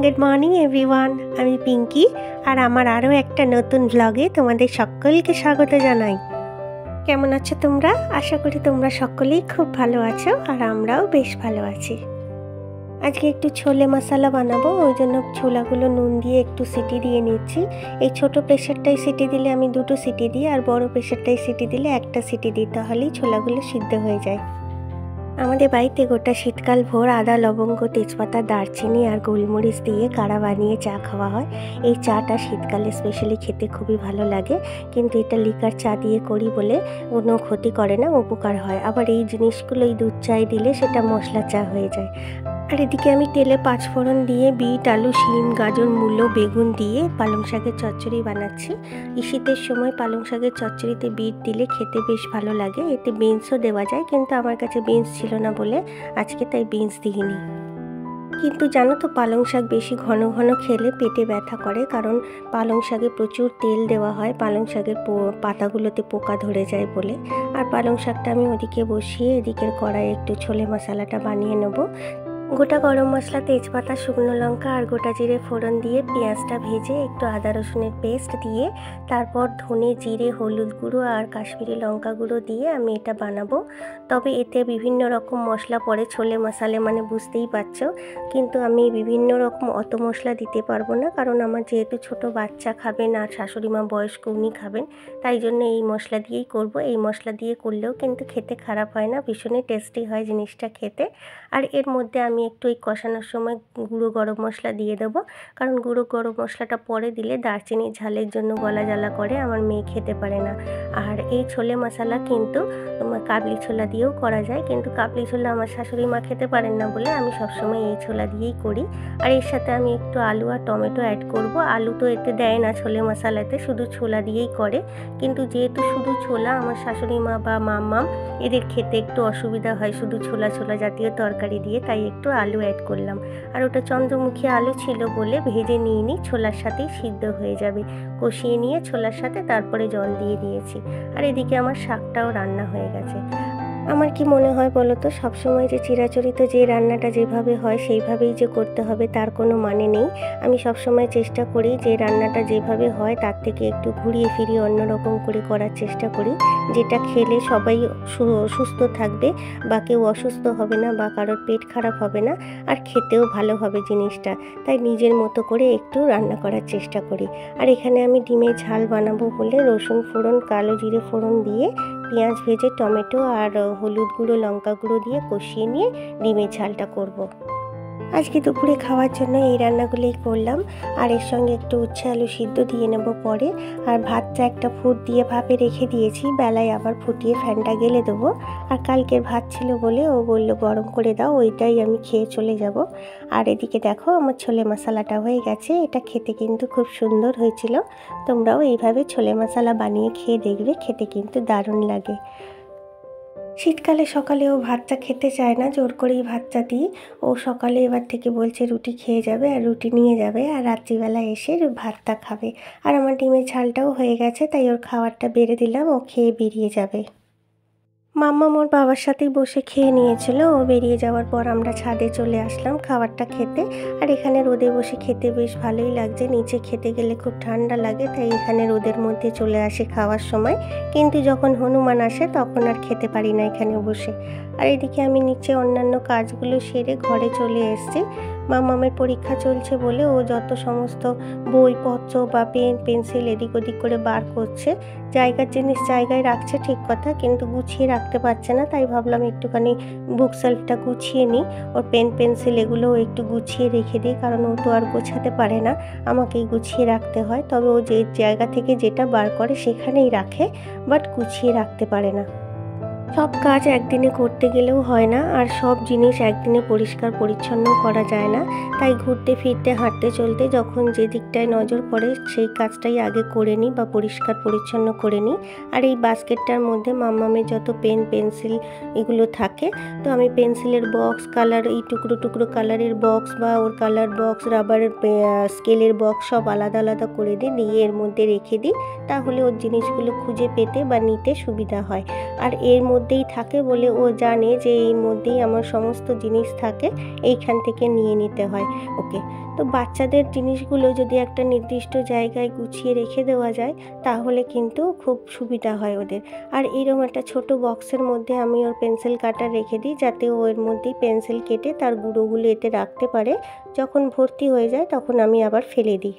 Good morning everyone, আমি পিঙ্কি আর আমার আরও একটা নতুন ব্লগে তোমাদের সকলকে স্বাগত জানাই। কেমন আছো তোমরা? আশা করি তোমরা সকলেই খুব ভালো আছো আর আমরাও বেশ ভালো আছি। আজকে একটু ছোলে মশলা বানাবো, ওই জন্য ছোলাগুলো নুন দিয়ে একটু সিটি দিয়ে নিচ্ছি। এই ছোট প্রেশারটাই সিটি দিলে আমি দুটো সিটি দিই, আর বড় প্রেশারটাই সিটি দিলে একটা সিটি দিই, তাহলেই ছোলাগুলো সিদ্ধ হয়ে যায়। আমাদের বাড়িতে গোটা শীতকাল ভোর আদা, লবঙ্গ, তেজপাতা, দারচিনি আর গোলমরিচ দিয়ে কাড়া বানিয়ে চা খাওয়া হয়। এই চাটা শীতকালে স্পেশালি খেতে খুবই ভালো লাগে, কিন্তু এটা লিকার চা দিয়ে করি বলে কোনো ক্ষতি করে না, উপকার হয়। আবার এই জিনিসগুলো এই দুধ চায় দিলে সেটা মশলা চা হয়ে যায়। আর এদিকে আমি তেলে পাঁচফোড়ন দিয়ে বিট, আলু, শিম, গাজর, মূলো, বেগুন দিয়ে পালং শাকের চচ্চড়ি বানাচ্ছি। এই শীতের সময় পালং শাকের চচ্চড়িতে বিট দিলে খেতে বেশ ভালো লাগে, এতে বিনসও দেওয়া যায়, কিন্তু আমার কাছে বিনস ছিল না বলে আজকে তাই বিনস দিইনি। কিন্তু জানো তো, পালং শাক বেশি ঘন ঘন খেলে পেটে ব্যথা করে, কারণ পালং শাকে প্রচুর তেল দেওয়া হয়, পালং শাকের পাতাগুলোতে পোকা ধরে যায় বলে। আর পালং শাকটা আমি ওদিকে বসিয়ে এদিকের কড়াইয়ে একটু ছোলে মশলাটা বানিয়ে নেবো। গোটা গরম মশলা, তেজপাতা, শুকনো লঙ্কা আর গোটা জিরে ফোড়ন দিয়ে পেঁয়াজটা ভেজে একটু আদা রসুনের পেস্ট দিয়ে তারপর ধনে, জিরে, হলুদ গুঁড়ো আর কাশ্মীরি লঙ্কা গুঁড়ো দিয়ে আমি এটা বানাবো। তবে এতে বিভিন্ন রকম মশলা পড়ে, ছোলে মশালে মানে বুঝতেই পারছো, কিন্তু আমি বিভিন্ন রকম অত মশলা দিতে পারবো না, কারণ আমার যেহেতু ছোট বাচ্চা খাবেন আর শাশুড়ি মা বয়স্ক উনি খাবেন, তাই জন্য এই মশলা দিয়েই করব। এই মশলা দিয়ে করলেও কিন্তু খেতে খারাপ হয় না, ভীষণই টেস্টি হয় জিনিসটা খেতে। আর এর মধ্যে আমি একটু এই কষানোর সময় গুঁড়ো গরম মশলা দিয়ে দেবো, কারণ গুঁড়ো গরম মশলাটা পরে দিলে দারচিনি ঝালের জন্য গলা জ্বালা করে, আমার মেয়ে খেতে পারে না। আর এই ছোলে মশলা কিন্তু তোমার কাবলি ছোলা দিয়েও করা যায়, কিন্তু কাবলি ছোলা আমার শাশুড়ি মা খেতে পারেন না বলে আমি সবসময় এই ছোলা দিয়েই করি। আর এর সাথে আমি একটু আলু আর টমেটো অ্যাড করব। আলু তো এতে দেয় না ছোলে মশলাতে, শুধু ছোলা দিয়েই করে, কিন্তু যেহেতু শুধু ছোলা আমার শাশুড়ি মা বা মাম্মাম এদের খেতে একটু অসুবিধা হয় শুধু ছোলা ছোলা জাতীয় তরকারি দিয়ে, তাই একটু আলু অ্যাড করলাম। আর ওটা চন্দ্রমুখী আলু ছিল বলে ভেজে নিয়ে নিই, ছোলার সাথেই সিদ্ধ হয়ে যাবে। কষিয়ে নিয়ে ছোলার সাথে তারপরে জল দিয়ে দিয়েছি। আর এদিকে আমার শাকটাও রান্না হয়ে গেছে। আমার কি মনে হয় বলো তো, সবসময় যে চিরাচরিত যে রান্নাটা যেভাবে হয় সেইভাবেই যে করতে হবে তার কোনো মানে নেই। আমি সবসময় চেষ্টা করি যে রান্নাটা যেভাবে হয় তার থেকে একটু ঘুরিয়ে ফিরিয়ে অন্যরকম করে করার চেষ্টা করি, যেটা খেলে সবাই সুস্থ থাকবে বা কেউ অসুস্থ হবে না বা কারোর পেট খারাপ হবে না, আর খেতেও ভালো হবে জিনিসটা। তাই নিজের মতো করে একটু রান্না করার চেষ্টা করি। আর এখানে আমি ডিমের ঝাল বানাবো বলে রসুন ফোড়ন, কালো জিরে ফোড়ন দিয়ে পেঁয়াজ ভেজে টমেটো আর হলুদ গুঁড়ো, লঙ্কা গুঁড়ো দিয়ে কষিয়ে নিয়ে ডিমের ঝালটা করব। আজকে দুপুরে খাওয়ার জন্য এই রান্নাগুলোই করলাম। আর এর সঙ্গে একটু উচ্ছে আলু সিদ্ধ দিয়ে নেব পরে। আর ভাতটা একটা ফুট দিয়ে ভাপে রেখে দিয়েছি, বেলায় আবার ফুটিয়ে ফ্যানটা গেলে দেবো। আর কালকের ভাত ছিল বলে ও বললো গরম করে দাও, ওইটাই আমি খেয়ে চলে যাব। আর এদিকে দেখো আমার ছোলে মশলাটা হয়ে গেছে, এটা খেতে কিন্তু খুব সুন্দর হয়েছিল। তোমরাও এইভাবে ছোলে মশলা বানিয়ে খেয়ে দেখবে, খেতে কিন্তু দারুণ লাগে। শীতকালে সকালে ও ভাতটা খেতে চায় না, জোর করেই ভাতটা দিই। ও সকালে এবার থেকে বলছে রুটি খেয়ে যাবে আর রুটি নিয়ে যাবে, আর রাত্রিবেলা এসে ভাতটা খাবে। আর আমার ডিমের ঝালটাও হয়ে গেছে, তাই ওর খাবারটা বেড়ে দিলাম, ও খেয়ে বেরিয়ে যাবে। মাম্মাম ওর বাবার সাথেই বসে খেয়ে নিয়েছিল, ও বেরিয়ে যাওয়ার পর আমরা ছাদে চলে আসলাম খাবারটা খেতে। আর এখানে রোদে বসে খেতে বেশ ভালোই লাগছে, নিচে খেতে গেলে খুব ঠান্ডা লাগে, তাই এখানে রোদের মধ্যে চলে আসে খাওয়ার সময়। কিন্তু যখন হনুমান আসে তখন আর খেতে পারি না এখানে বসে। আর এদিকে আমি নিচে অন্যান্য কাজগুলো সেরে ঘরে চলে এসেছি। মাম্মামের পরীক্ষা চলছে বলে ও যত সমস্ত বইপত্র বা পেন পেন্সিল এদিক ওদিক করে বার করছে। জায়গার জিনিস জায়গায় রাখছে ঠিক কথা, কিন্তু গুছিয়ে রাখতে পারছে না, তাই ভাবলাম একটুখানি বুক সেলফটা গুছিয়ে নিই, ওর পেন পেন্সিল এগুলোও একটু গুছিয়ে রেখে দিই, কারণ ও তো আর গোছাতে পারে না, আমাকেই গুছিয়ে রাখতে হয়। তবে ও যে জায়গা থেকে যেটা বার করে সেখানেই রাখে, বাট গুছিয়ে রাখতে পারে না। সব কাজ একদিনে করতে গেলেও হয় না, আর সব জিনিস একদিনে পরিষ্কার পরিচ্ছন্ন করা যায় না, তাই ঘুরতে ফিরতে হাঁটতে চলতে যখন যে দিকটায় নজর পড়ে সেই কাজটাই আগে করে নিই বা পরিষ্কার পরিচ্ছন্ন করে নিই। আর এই বাস্কেটটার মধ্যে মাম্মামের যত পেন পেন্সিল এগুলো থাকে, তো আমি পেন্সিলের বক্স, কালার এই টুকরো টুকরো কালারের বক্স বা ওর কালার বক্স, রাবারের স্কেলের বক্স সব আলাদা আলাদা করে দিই, নিয়ে এর মধ্যে রেখে দিই, তাহলে ওর জিনিসগুলো খুঁজে পেতে বা নিতে সুবিধা হয়। আর এর মধ্যে মধ্যেই থাকে বলে ও জানে যে এই মধ্যেই আমার সমস্ত জিনিস থাকে, এইখান থেকে নিয়ে নিতে হয় ওকে। তো বাচ্চাদের জিনিসগুলো যদি একটা নির্দিষ্ট জায়গায় গুছিয়ে রেখে দেওয়া যায় তাহলে কিন্তু খুব সুবিধা হয় ওদের। আর এরকম একটা ছোট বক্সের মধ্যে আমি ওর পেন্সিল কাটার রেখে দিই, যাতে ও এর মধ্যেই পেন্সিল কেটে তার গুঁড়োগুলো এতে রাখতে পারে। যখন ভর্তি হয়ে যায় তখন আমি আবার ফেলে দিই।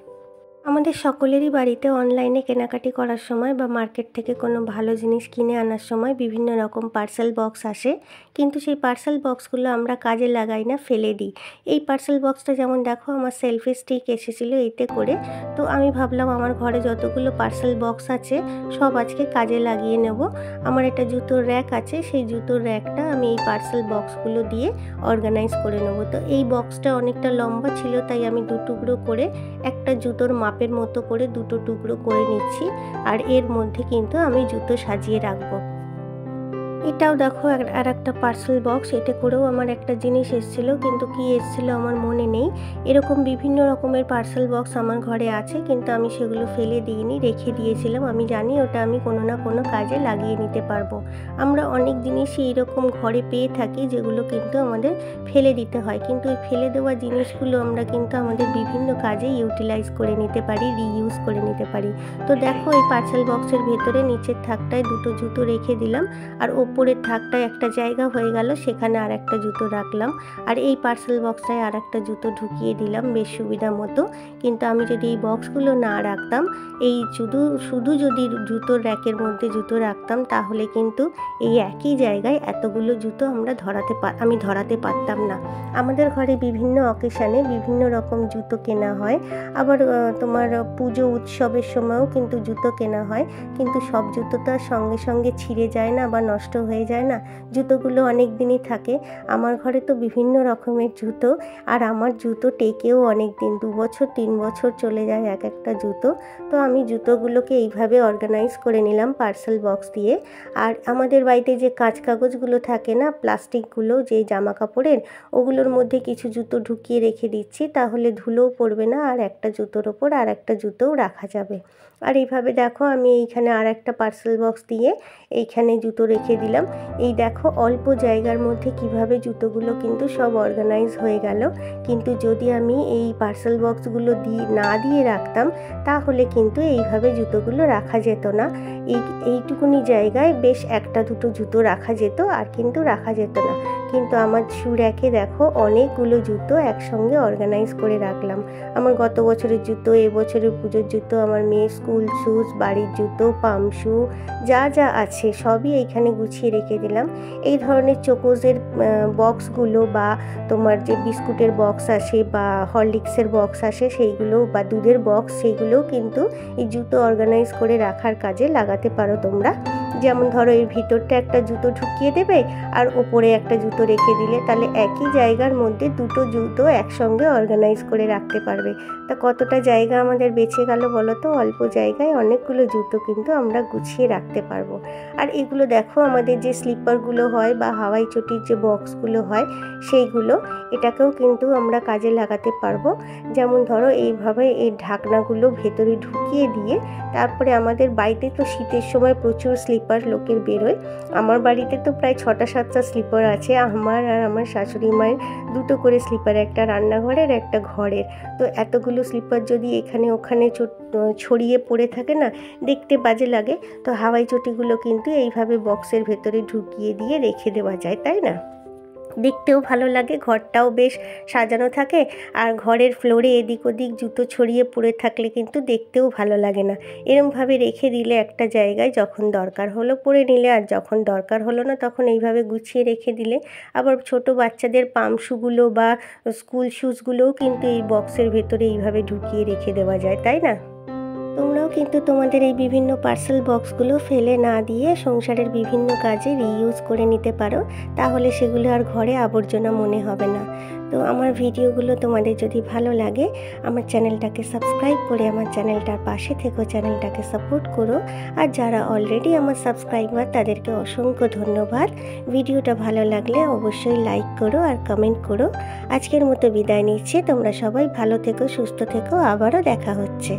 আমাদের সকলেরই বাড়িতে অনলাইনে কেনাকাটি করার সময় বা মার্কেট থেকে কোনো ভালো জিনিস কিনে আনার সময় বিভিন্ন রকম পার্সেল বক্স আসে, কিন্তু সেই পার্সেল বক্সগুলো আমরা কাজে লাগাই না, ফেলে দিই। এই পার্সেল বক্সটা যেমন দেখো আমার সেলফি স্টিক এসেছিলো এতে করে, তো আমি ভাবলাম আমার ঘরে যতগুলো পার্সেল বক্স আছে সব আজকে কাজে লাগিয়ে নেব। আমার একটা জুতোর র্যাক আছে, সেই জুতোর র্যাকটা আমি এই পার্সেল বক্সগুলো দিয়ে অর্গানাইজ করে নেব। তো এই বক্সটা অনেকটা লম্বা ছিল, তাই আমি দু টুকরো করে একটা জুতোর মাপের মতো করে দুটো টুকরো করে নিচ্ছি। আর এর মধ্যে কিন্তু আমি জুতো সাজিয়ে রাখবো। এটাও দেখো আর একটা পার্সেল বক্স, এতে করেও আমার একটা জিনিস এসেছিল, কিন্তু কি এসেছিল আমার মনে নেই। এরকম বিভিন্ন রকমের পার্সেল বক্স আমার ঘরে আছে, কিন্তু আমি সেগুলো ফেলে দিইনি, রেখে দিয়েছিলাম। আমি জানি ওটা আমি কোনো না কোনো কাজে লাগিয়ে নিতে পারবো। আমরা অনেক জিনিসই এরকম ঘরে পেয়ে থাকি যেগুলো কিন্তু আমাদের ফেলে দিতে হয়, কিন্তু এই ফেলে দেওয়া জিনিসগুলো আমরা কিন্তু আমাদের বিভিন্ন কাজে ইউটিলাইজ করে নিতে পারি, রিইউজ করে নিতে পারি। তো দেখো এই পার্সেল বক্সের ভেতরে নিচের থাকটায় দুটো জুতো রেখে দিলাম, আর উপরের থাকটায় একটা জায়গা হয়ে গেল, সেখানে আর একটা জুতো রাখলাম। আর এই পার্সেল বক্সটায় আর একটা জুতো ঢুকিয়ে দিলাম বেশ সুবিধা মতো। কিন্তু আমি যদি এই বক্সগুলো না রাখতাম, এই শুধু যদি জুতোর র্যাকের মধ্যে জুতো রাখতাম, তাহলে কিন্তু এই একই জায়গায় এতগুলো জুতো আমি ধরাতে পারতাম না। আমাদের ঘরে বিভিন্ন অকেশানে বিভিন্ন রকম জুতো কেনা হয়, আবার তোমার পুজো উৎসবের সময়ও কিন্তু জুতো কেনা হয়, কিন্তু সব জুতো তো আর সঙ্গে সঙ্গে ছিঁড়ে যায় না বা নষ্ট হয়ে যায় না, জুতোগুলো অনেক দিনই থাকে। আমার ঘরে তো বিভিন্ন রকমের জুতো, আর আমার জুতো টেকেও অনেক দিন, 2 বছর 3 বছর চলে যায় এক একটা জুতো। তো আমি জুতোগুলোকে এইভাবে অর্গানাইজ করে নিলাম পার্সেল বক্স দিয়ে। আর আমাদের বাড়িতে যে কাঁচ কাগজগুলো থাকে না, প্লাস্টিকগুলো, যে জামা কাপড়ের, ওগুলোর মধ্যে কিছু জুতো ঢুকিয়ে রেখে দিচ্ছি, তাহলে ধুলোও পড়বে না, আর একটা জুতোর ওপর আর একটা জুতোও রাখা যাবে। আর এইভাবে দেখো আমি এইখানে আর একটা পার্সেল বক্স দিয়ে এইখানে জুতো রেখে দিলাম। এই দেখো অল্প জায়গার মধ্যে কিভাবে জুতোগুলো কিন্তু সব অর্গানাইজ হয়ে গেল। কিন্তু যদি আমি এই পার্সেল বক্সগুলো না দিয়ে রাখতাম, তাহলে কিন্তু এইভাবে জুতোগুলো রাখা যেত না। এইটুকুনি জায়গায় বেশ একটা দুটো জুতো রাখা যেত, আর কিন্তু রাখা যেত না। কিন্তু আমার শু র্যাকে দেখো অনেকগুলো জুতো একসঙ্গে অর্গানাইজ করে রাখলাম। আমার গত বছরের জুতো, এবছরের পুজোর জুতো, আমার মেয়ের স্কুল শুজ, বাড়ির জুতো, পাম শু, যা যা আছে সবই এইখানে গুছিয়ে রেখে দিলাম। এই ধরনের চোকোজের বক্সগুলো বা তোমার যে বিস্কুটের বক্স আসে বা হরলিক্সের বক্স আসে সেইগুলো, বা দুধের বক্স, সেইগুলোও কিন্তু এই জুতো অর্গানাইজ করে রাখার কাজে লাগাতে পারো তোমরা। যেমন ধরো এর ভিতরটা একটা জুতো ঢুকিয়ে দেবে আর ওপরে একটা জুতো রেখে দিলে, তাহলে একই জায়গার মধ্যে দুটো জুতো একসঙ্গে অর্গানাইজ করে রাখতে পারবে। তা কতটা জায়গা আমাদের বেঁচে গেল বলো তো, অল্প জায়গায় অনেকগুলো জুতো কিন্তু আমরা গুছিয়ে রাখতে পারবো। আর এগুলো দেখো আমাদের যে স্লিপারগুলো হয় বা হাওয়াই চটির যে বক্সগুলো হয় সেইগুলো, এটাকেও কিন্তু আমরা কাজে লাগাতে পারবো। যেমন ধরো এইভাবে এই ঢাকনাগুলো ভেতরে ঢুকিয়ে দিয়ে, তারপরে আমাদের বাড়িতে তো শীতের সময় প্রচুর স্লিপার লোকের বেরোয়। আমার বাড়িতে তো প্রায় 6টা-7টা স্লিপার আছে, আমার আর আমার শাশুড়ি মায়ের দুটো করে স্লিপার, একটা রান্নাঘরের একটা ঘরের। তো এতগুলো স্লিপার যদি এখানে ওখানে ছড়িয়ে পড়ে থাকে না, দেখতে বাজে লাগে। তো হাওয়াই চটিগুলো কিন্তু এইভাবে বক্সের ভেতরে ঢুকিয়ে দিয়ে রেখে দেওয়া যায়, তাই না? দেখতেও ভালো লাগে, ঘরটাও বেশ সাজানো থাকে। আর ঘরের ফ্লোরে এদিক ওদিক জুতো ছড়িয়ে পড়ে থাকলে কিন্তু দেখতেও ভালো লাগে না। এরমভাবে রেখে দিলে একটা জায়গায়, যখন দরকার হলো পরে নিলে, আর যখন দরকার হলো না তখন এইভাবে গুছিয়ে রেখে দিলে। আবার ছোট বাচ্চাদের পাম শুগুলো বা স্কুল শুজগুলোও কিন্তু এই বক্সের ভেতরে এইভাবে ঢুকিয়ে রেখে দেওয়া যায়, তাই না? তোমরাও কিন্তু তোমাদের এই বিভিন্ন পার্সেল বক্সগুলো ফেলে না দিয়ে সংসারের বিভিন্ন কাজে রিইউজ করে নিতে পারো, তাহলে সেগুলো আর ঘরে আবর্জনা মনে হবে না। তো আমার ভিডিওগুলো তোমাদের যদি ভালো লাগে, আমার চ্যানেলটাকে সাবস্ক্রাইব করে আমার চ্যানেলটার পাশে থেকো, চ্যানেলটাকে সাপোর্ট করো। আর যারা অলরেডি আমার সাবস্ক্রাইবার তাদেরকে অসংখ্য ধন্যবাদ। ভিডিওটা ভালো লাগলে অবশ্যই লাইক করো আর কমেন্ট করো। আজকের মতো বিদায় নিচ্ছি, তোমরা সবাই ভালো থেকো, সুস্থ থেকো, আবারও দেখা হচ্ছে।